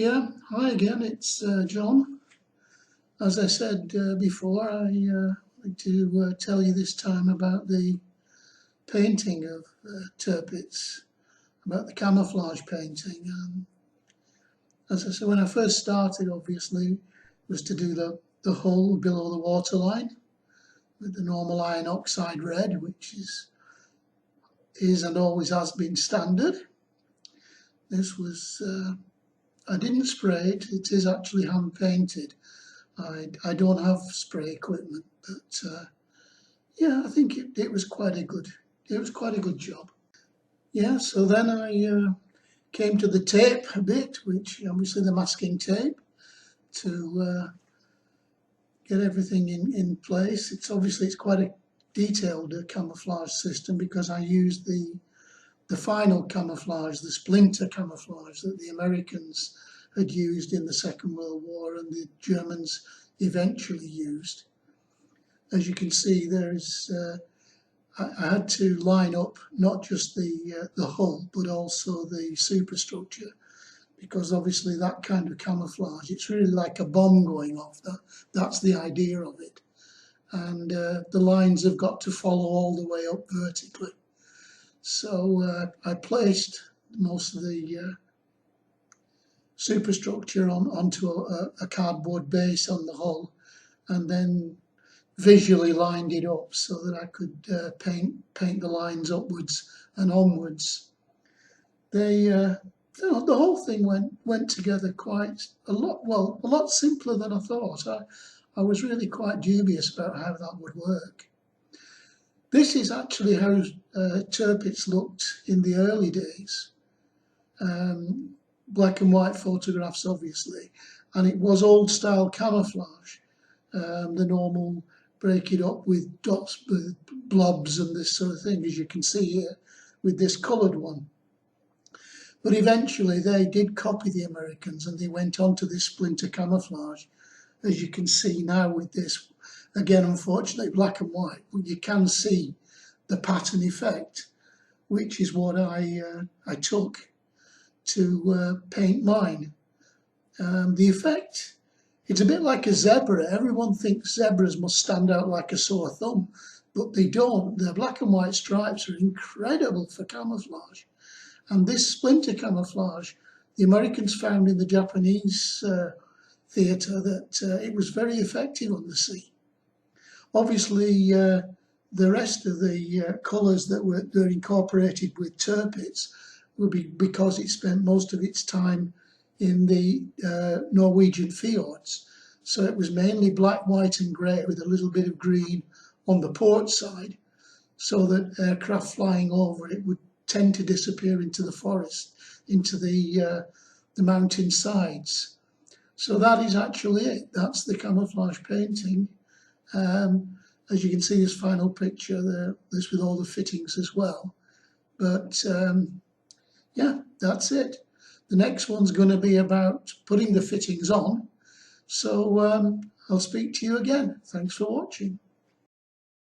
Yeah, hi again, it's John. As I said before, I like to tell you this time about the painting of Tirpitz, about the camouflage painting. As I said, when I first started, obviously, was to do the hull below the waterline with the normal iron oxide red, which is and always has been standard. This was I didn't spray it, it is actually hand painted. I don't have spray equipment, but yeah, I think it was quite a good job. Yeah, so then I came to the tape a bit, which obviously the masking tape to get everything in place. It's quite a detailed camouflage system because I used the final camouflage, the Splinter camouflage that the Americans had used in the Second World War and the Germans eventually used. As you can see, I had to line up not just the hull but also the superstructure, because obviously that kind of camouflage, it's really like a bomb going off. That's the idea of it, and the lines have got to follow all the way up vertically. So I placed most of the superstructure onto a cardboard base on the hull, and then visually lined it up so that I could paint the lines upwards and onwards. The whole thing went together quite a lot simpler than I thought. I was really quite dubious about how that would work. This is actually how Tirpitz looked in the early days. Black and white photographs, obviously, and it was old style camouflage. The normal break it up with dots, with blobs and this sort of thing, as you can see here with this coloured one. But eventually they did copy the Americans and they went on to this Splinter camouflage, as you can see now with this. Again, unfortunately, black and white, but you can see the pattern effect, which is what I took to paint mine. The effect, it's a bit like a zebra. Everyone thinks zebras must stand out like a sore thumb, but they don't. The black and white stripes are incredible for camouflage. And this Splinter camouflage, the Americans found in the Japanese theatre that it was very effective on the sea. Obviously, the rest of the colours that were incorporated with Tirpitz would be because it spent most of its time in the Norwegian fjords. So it was mainly black, white and grey with a little bit of green on the port side, so that aircraft flying over it would tend to disappear into the forest, into the mountain sides. So that is actually it. That's the camouflage painting. As you can see, this final picture there, this with all the fittings as well. But yeah, that's it. The next one's going to be about putting the fittings on. So I'll speak to you again. Thanks for watching.